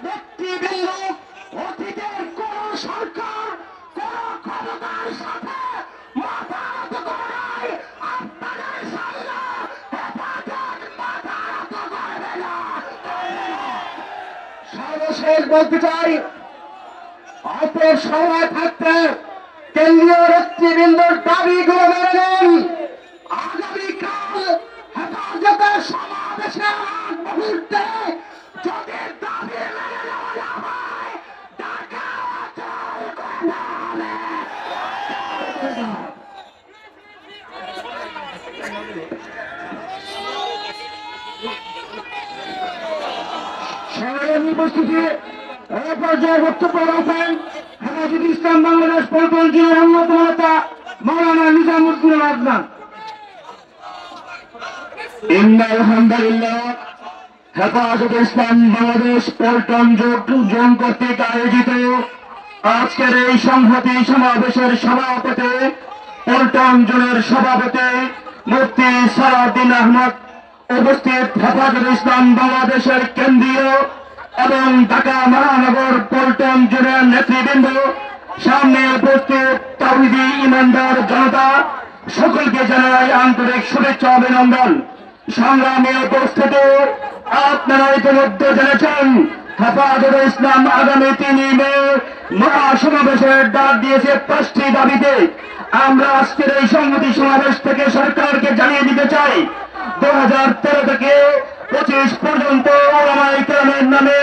ব্যক্তিবৃন্দ অতীতের কোন সরকার কোন ক্ষমতার সাথে মাথা নত করে নাই। আপনাদের সামনে হেফাজত মাথা নত করবে না। সর্বশেষ বলতে চাই, অল্প সময় থাকতে কেন্দ্রীয় নেতৃবৃন্দর দাবিগুলো মেনে নেন। আগামীকাল হেফাজতের সমাবেশের আগ মুহূর্তে যদি দাবি মেনে নেওয়া না হয়, ঢাকা অচল করে দেওয়া হবে। সংগ্রামী উপস্থিতি এই পর্যায়ে বক্তব্য রাখেন হেফাজতে ইসলাম বাংলাদেশ পল্টন জেলার অন্যতম নেতা মাওলানা নিজামুদ্দিন আদনান। আলহামদুলিল্লাহ, হেফাজতে ইসলাম বাংলাদেশ পল্টন জোন কর্তৃক আয়োজিত আজকের এই সংহতি সমাবেশের সভাপতি, পল্টন জোনের সভাপতি মুফতি সালাউদ্দিন আহমদ, উপস্থিত হেফাজতে ইসলাম বাংলাদেশের কেন্দ্রীয় এবং ঢাকা মহানগর পল্টন জোনের নেতৃবৃন্দ, সামনে উপস্থিত তাওহীদি ইমানদার জনতা, সকলকে জানাই আন্তরিক শুভেচ্ছা অভিনন্দন। সংগ্রামী উপস্থিতি, আপনারা ইতিমধ্যে জেনেছেন হেফাজতে ইসলাম আগামী 3 মে মহাসমাবেশের ডাক দিয়েছে 5টি দাবিতে। আমরা আজকের এই সংহতি সমাবেশ থেকে সরকারকে জানিয়ে দিতে চাই, 2013 থেকে 25 পর্যন্ত ওলামায়ে কেরামের নামে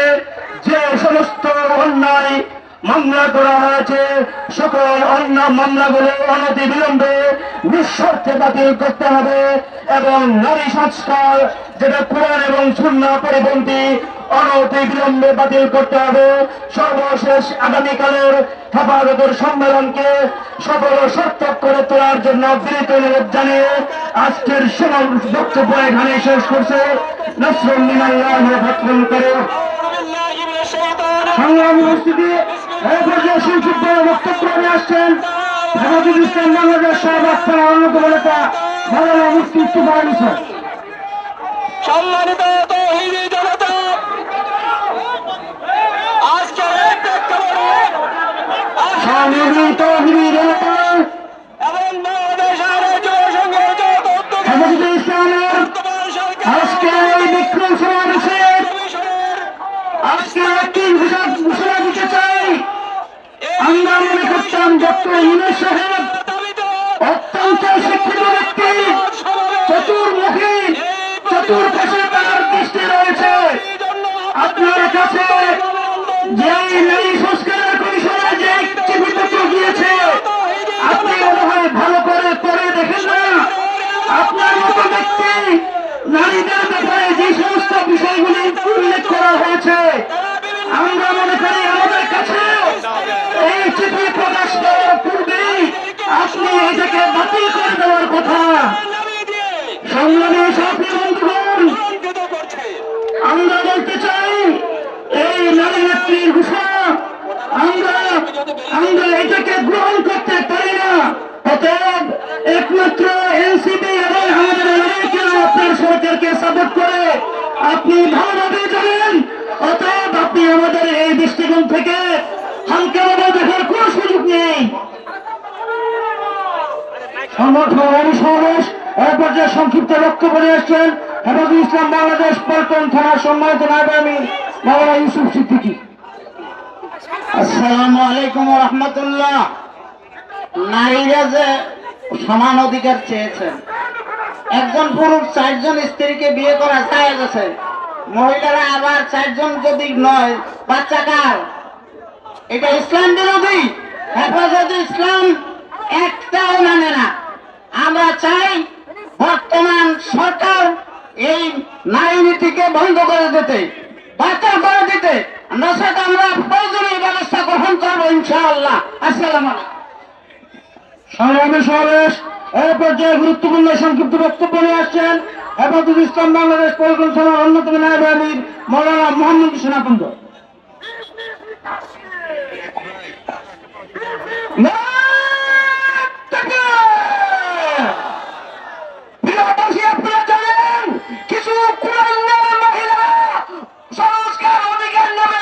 যে সমস্ত অন্যায় মামলা করা হয়েছে, সকল অন্য মামলাগুলো অনতি বিলম্বে নিঃশর্তে বাতিল করতে হবে এবং নারী সংস্কার যেটা কোরআন এবং সুন্নাহ পরিপন্থী অনতি বিলম্বে বাতিল করতে হবে। সর্বশেষ আগামীকালের হেফাজতের সম্মেলনকে সফল সার্থক করে তোলার জন্য বিনীত অনুরোধ জানিয়ে আজকের বক্তব্য এখানে শেষ করছে। নাসরুম মিনাল্লাহি ওয়া ফাতহুন করিম। সংগ্রামী উপস্থিতি, এই পর্যায়ে সংক্ষিপ্ত বক্তব্য নিয়ে আসছেন হেফাজতে ইসলাম বাংলাদেশ সভাপতি অন্যতম নেতা মাওলানা মুফতি ইস্তফা আলী স্যার। সম্মানিত তাওহীদি জনতা, আজকে এবং বাংলাদেশের যুব সংঘের হেফাজতে ইসলামের আজকে এই বিক্ষোভ সমাবেশে আজকে একটি ঘোষণা দিতে চাই। আমরা মনে করতাম ডক্টর ইউনূস সাহেব অত্যন্ত শিক্ষিত ব্যক্তি, চতুর্মুখী, চতুর্পাশে তার দৃষ্টি রয়েছে। আপনার কাছে যে নারী সংস্কারের কমিশনের যে চিঠিপত্র গিয়েছে, আপনি মনে হয় ভালো করে পড়ে দেখেন না। আপনার মতো ব্যক্তি নারীদের ব্যাপারে যে সমস্ত বিষয়গুলি উল্লেখ করা হয়েছে, আমরা মনে করি আমাদের কাছে এই চিঠি প্রকাশ করার পূর্বেই আপনি এটাকে বাতিল করে দেওয়ার কথা। সংগ্রামী সাথী বন্ধুগণ, আমরা বলতে চাই এই নারী নেত্রীর ঘোষণা আমরা এটাকে গ্রহণ করতে পারি না। অতএব একমাত্র এনসিপি এবং আমাদের আমেরিকান আপনার সরকারকে সাপোর্ট করে, আপনি ভালোভাবে জানেন। অতএব আপনি আমাদের এই দৃষ্টিকোণ থেকে হালকাভাবে দেখার কোন সুযোগ নেই। সংগঠন অনুসমাবেশ এ পর্যায়ে সংক্ষিপ্ত বক্তব্য নিয়ে আসছেন হেফাজতে ইসলাম বাংলাদেশ পল্টন থানার সম্মানিত নায়েবে আমির মাওলানা ইউসুফ সিদ্দিকী। আসসালামু আলাইকুম ওয়া রাহমাতুল্লাহ। নারীরা যে সমান অধিকার চেয়েছেন, একজন পুরুষ 4 জন স্ত্রীকে বিয়ে করা জায়েজ আছে, মহিলারা আবার 4 জন যদি নয়, বাচ্চা কার? এটা ইসলাম বিরোধী। হেফাজতে ইসলাম একটাও মানে না। আমরা চাই বর্তমান সরকার এই নারী নীতিকে বন্ধ করে দিতে, বাতিল করে দিতে। নচেত আমরা প্রয়োজনীয় ব্যবস্থা গ্রহণ করবো ইনশাআল্লাহ। আসসালামু আলাইকুম। সংগ্রামী সমাবেশ এই পর্যায়ে গুরুত্বপূর্ণ সংক্ষিপ্ত বক্তব্য নিয়ে আসছেন হেফাজতে ইসলাম বাংলাদেশ পল্টন থানার অন্যতম নায়েবে আমির মাওলানা মোহাম্মদ হোসেন আকন্দ। আপনারা জানেন কিছু কুলাঙ্গার মহিলা সংস্কার অধিকার নামে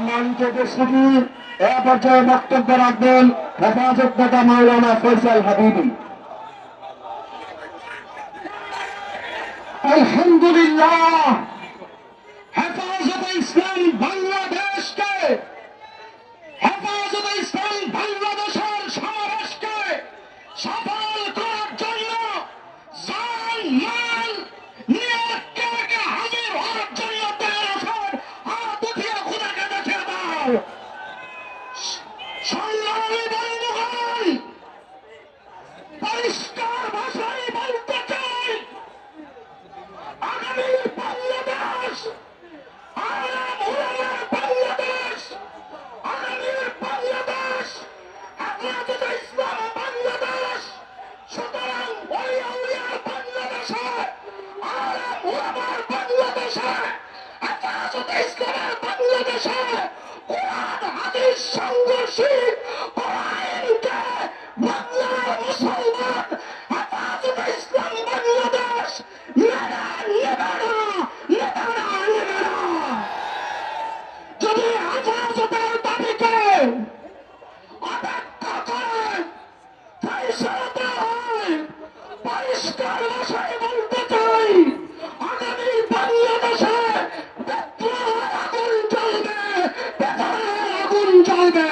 সম্মানিত উপস্থিতি এ পর্যায়ে বক্তব্য রাখবেন হেফাজত নেতা মাওলানা ফয়সাল হাবিবি। আলহামদুলিল্লাহ, হেফাজতে ইসলাম বাংলাদেশকে, হেফাজতে ইসলাম বাংলাদেশের সমাবেশকে সফল করার জন্য জান মাল নিয়ে কে কে হাজির হওয়ার জন্য তৈরি আছেন? হাত উঠিয়ে খোদাকে দেখে দাও। সংগ্রামী বন্ধুগণ, পরিষ্কার ভাষায় বলতে চাই, আগামী বাংলাদেশ আলেম ওলামার বাংলাদেশ, আগামীর বাংলাদেশ হেফাজতে ইসলাম বাংলাদেশ। সুতরাং ওলি আউলিয়ার বাংলাদেশে, আলেম ওলামার বাংলাদেশে, হেফাজতে ইসলামের বাংলাদেশে কোরআন হাদিস সংঘর্ষিক আইনকে বাংলার মুসলমান হেফাজতে ইসলাম বাংলাদেশ যদি হেফাজতের দাবিকে অপেক্ষা করে ফয়সালা হয়, পরিষ্কার ভাষায় বলতে চাই, আগামী বাংলাদেশে বিদ্রোহের আগুন জ্বলবে, বেতারের আগুন জ্বলবে।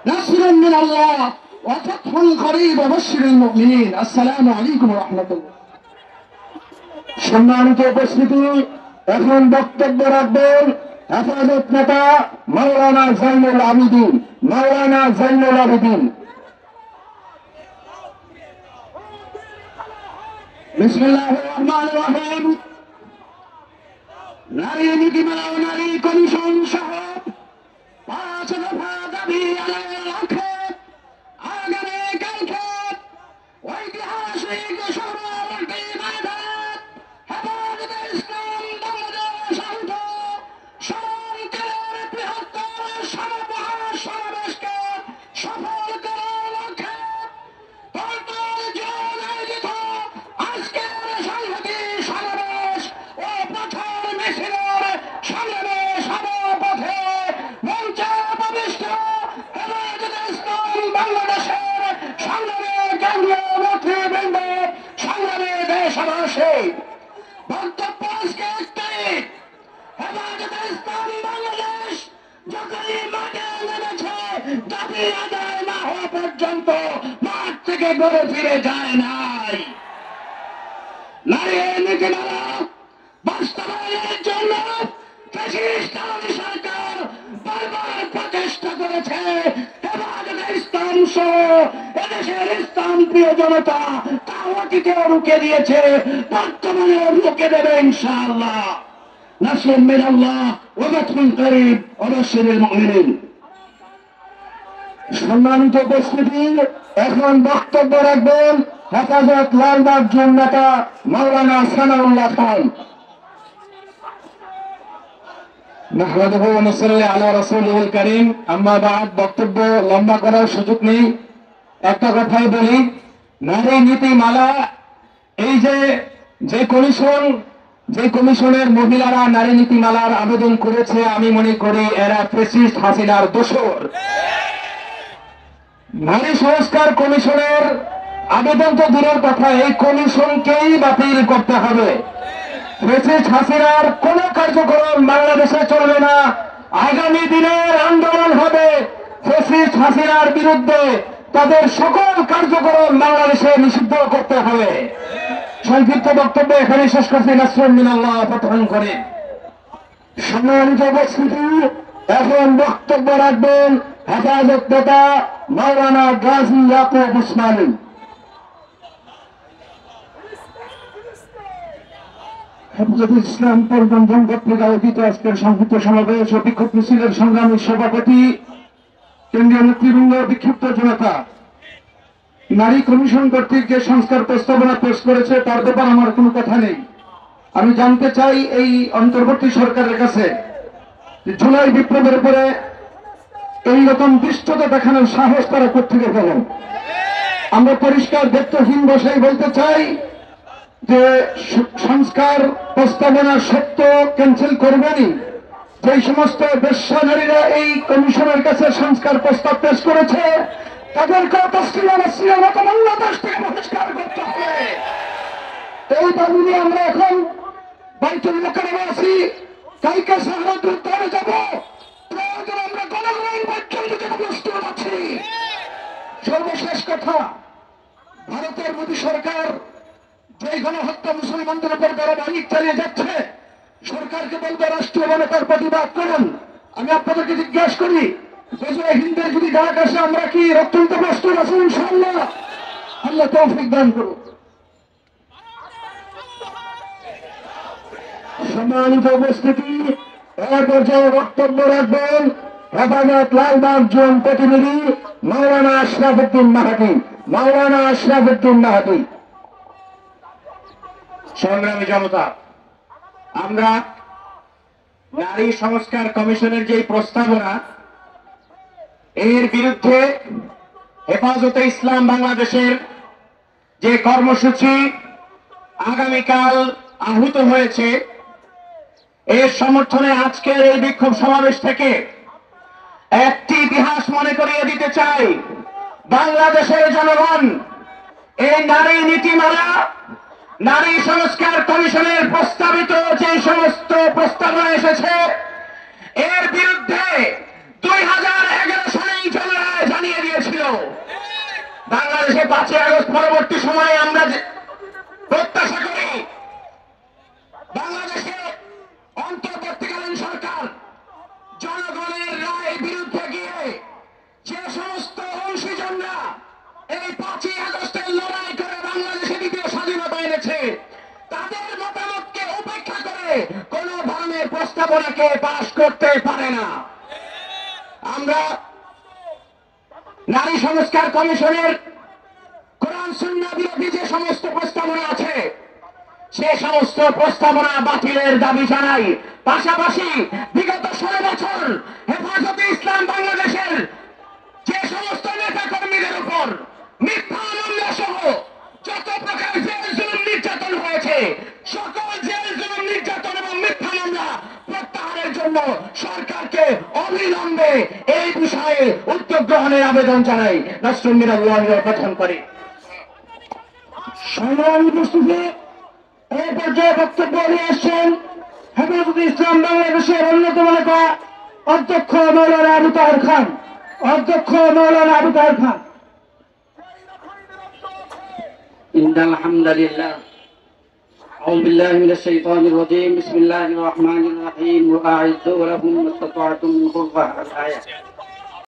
নাসরুম মিনাল্লাহ ওয়া ফাতহুন করিব ওয়া বাশশিরিল মুমিনিন। আসসালামু আলাইকুম ওয়া রাহমাতুল্লাহ। সম্মানিত উপস্থিতি, এখন বক্তব্য রাখবেন হেফাজত নেতা মাওলানা জাইনুল আবেদিন। মাওলানা জাইনুল আবেদিন। বিসমিল্লাহির রহমানির রহিম। নারী নীতিমালা ও নারী কমিশন সহ 5 দফা দাবি আদায়ের লক্ষ্যে আগামীকালকে ঐতিহাসিক সমাবেশটি ময়দানে হেফাজতে ইসলাম বাংলাদেশ আয়োজিত স্মরণকালের বৃহত্তর সমাবেশকে সফল করার লক্ষ্যে পল্টন জেলায় আয়োজিত আজকের সংহতি সমাবেশ ও প্রচার মিছিলের সংগ্রামে সভাপথে মঞ্চে উপবিষ্ট হেফাজতে ইসলাম বাংলাদেশের সংগ্রামী কেন্দ্রীয় নেতৃবৃন্দ, সংগ্রামী দেশবাসী, বক্তব্য আজকে একটাই, হেফাজতে ইসলাম বাংলাদেশ যখনই মাঠে নেমেছে দাবি আদায় না হওয়া পর্যন্ত মাঠ থেকে ঘরে ফিরে যায় নাই। নারী নীতিমালা বাস্তবায়নের জন্য ফ্যাসিস্ট আওয়ামী সরকার বারবার প্রচেষ্টা করেছে। হেফাজতে ইসলাম সহ এদেশের ইসলাম প্রিয় জনতা তা অতীতেও রুখে দিয়েছে, বর্তমানেও রুখে দেবে ইনশাআল্লাহ। নাসরুম মিনাল্লাহ ওয়া ফাতহুন করিব ওয়া বাশশিরিল মুমিনিন। সম্মানিত উপস্থিতি, এখন বক্তব্য রাখবেন হেফাজত লালবাগ জোন নেতা মাওলানা সানাউল্লাহ খান। নাহমাদুহু ওয়া নুসাল্লি আলা রাসূলিল কারীম। আম্মা বাদ, বক্তব্য লম্বা করার সুযোগ নেই, একটা কথাই বলি, নারী নীতিমালা এই যে কমিশনের মহিলারা নারী নীতিমালার আবেদন করেছে, আমি মনে করি এরা ফ্যাসিস্ট হাসিনার দোসর। নারী সংস্কার কমিশনের আবেদন তো দূরের কথা, এই কমিশনকেই বাতিল করতে হবে। ফ্যাসিস্ট হাসিনার কোন কার্যক্রম বাংলাদেশে চলবে না। আগামী দিনের আন্দোলন হবে ফ্যাসিস্ট হাসিনার বিরুদ্ধে, তাদের সকল কার্যক্রম বাংলাদেশে নিষিদ্ধ করতে হবে। সংক্ষিপ্ত বক্তব্য এখানে শেষ করছি। নাসরুম মিনাল্লাহ ওয়া ফাতহুন করিব। সম্মানিত উপস্থিতি, এখন বক্তব্য রাখবেন হেফাজত নেতা মাওলানা গাজী ইয়াকুব উসমানী। হেফাজতে ইসলাম পল্টন জোন কর্তৃক আয়োজিত আজকের সংক্ষিপ্ত সমাবেশ ও বিক্ষোভ মিছিলের সংগ্রামী সভাপতি, কেন্দ্রীয় নেতৃবৃন্দ, বিক্ষিপ্ত জনতা, নারী কমিশন কর্তৃক যে সংস্কার প্রস্তাবনা পেশ করেছে তার ব্যাপারে আমার কোনো কথা নেই। আমি জানতে চাই এই অন্তর্বর্তী সরকারের কাছে জুলাই বিপ্লবের পরে এইরকম দৃষ্টতা দেখানোর সাহস তারা কোত্থেকে পেল? আমরা পরিষ্কার দায়িত্বহীন ভাষায় বলতে চাই যে সংস্কার প্রস্তাবনা সত্য ক্যান্সেল করবেনই, যে সমস্ত বেশ্যা নারীরা এই কমিশনের কাছে সংস্কার প্রস্তাব পেশ করেছে তাদেরকে বাংলাদেশ থেকে বহিষ্কার করতে হবে। এই দাবি নিয়ে আমরা এখন বাইতুল মোকাররমে আছি, কালকে শাহবাগ উদ্যানে যাব, প্রয়োজন আমরা গণগণ পর্যন্ত যেতে প্রস্তুত আছি। সর্বশেষ কথা, ভারতের মোদী সরকার যে গণহত্যা মুসলমানদের উপর ধারাবাহিক চালিয়ে যাচ্ছে, সরকারকে বলবে রাষ্ট্রীয় মানবতার প্রতিবাদ করুন। আমি আপনাদেরকে জিজ্ঞাসা করি, হিন্দের যদি ডাক আসে আমরা কি অত্যন্ত প্রস্তুত আছি? ইনশাআল্লাহ। আল্লাহ তৌফিক দান করুন। সম্মানিত উপস্থিতি, এ পর্যায়ে বক্তব্য রাখবেন হেফাজত লালবাগ জোন প্রতিনিধি মাওলানা আশরাফুদ্দিন মাহাদি। মাওলানা আশরাফুদ্দিন মাহাদি। সংগ্রামী জনতা, আমরা নারী সংস্কার কমিশনের যে প্রস্তাবনা, এর বিরুদ্ধে হেফাজতে ইসলাম বাংলাদেশের যে কর্মসূচি আগামীকাল আহূত হয়েছে, এর সমর্থনে আজকের এই বিক্ষোভ সমাবেশ থেকে একটি ইতিহাস মনে করিয়ে দিতে চাই। বাংলাদেশের জনগণ এই নারী নীতিমালা, নারী সংস্কার কমিশনের প্রস্তাবিত যে সমস্ত প্রস্তাবনা এসেছে, এর বিরুদ্ধে 2011 সালেই জনরায় জানিয়ে দিয়েছিল। বাংলাদেশে 5ই আগস্ট পরবর্তী সময়ে আমরা প্রত্যাশা করি বাংলাদেশে অন্তর্বর্তীকালীন সরকার জনগণের রায়ের বিরুদ্ধে গিয়ে যে সমস্ত অংশীজনরা এই 5ই আগস্টের লড়াই করে বাংলাদেশে দ্বিতীয় স্বাধীনতা এনেছে, তাদের মতামতকে উপেক্ষা করে কোন ধরনের প্রস্তাবনাকে পাশ করতে পারে না। আমরা নারী সংস্কার কমিশনের কোরআন সুন্নাহ বিরোধী যে সমস্ত প্রস্তাবনা আছে, সে সমস্ত প্রস্তাবনা বাতিলের দাবি জানাই। পাশাপাশি বিগত 16 বছর হেফাজতে ইসলাম বাংলাদেশের যে সমস্ত নেতা কর্মীদের উপর মিথ্যা মামলা সহ যত প্রকার জেল জুলুম নির্যাতন হয়েছে, সকল জেল জুলুম নির্যাতন এবং মিথ্যা মামলা প্রত্যাহারের জন্য সরকারকে অবিলম্বে এই বিষয়ে উদ্যোগ গ্রহণের আবেদন জানাই। রাষ্ট্রীয় প্রথম করে সংগ্রামী উপস্থিতি, এই পর্যায়ে বক্তব্য নিয়ে আসছেন হেফাজতে ইসলাম বাংলাদেশের অন্যতম নেতা অধ্যক্ষ মৌলানা আবু তাহের খান। অধ্যক্ষ মৌলানা আবু তাহের খান। إن الحمد لله أعوذ بالله من الشيطان الرجيم بسم الله الرحمن الرحيم وأعدوا لهم ما استطعتم من قوة الآية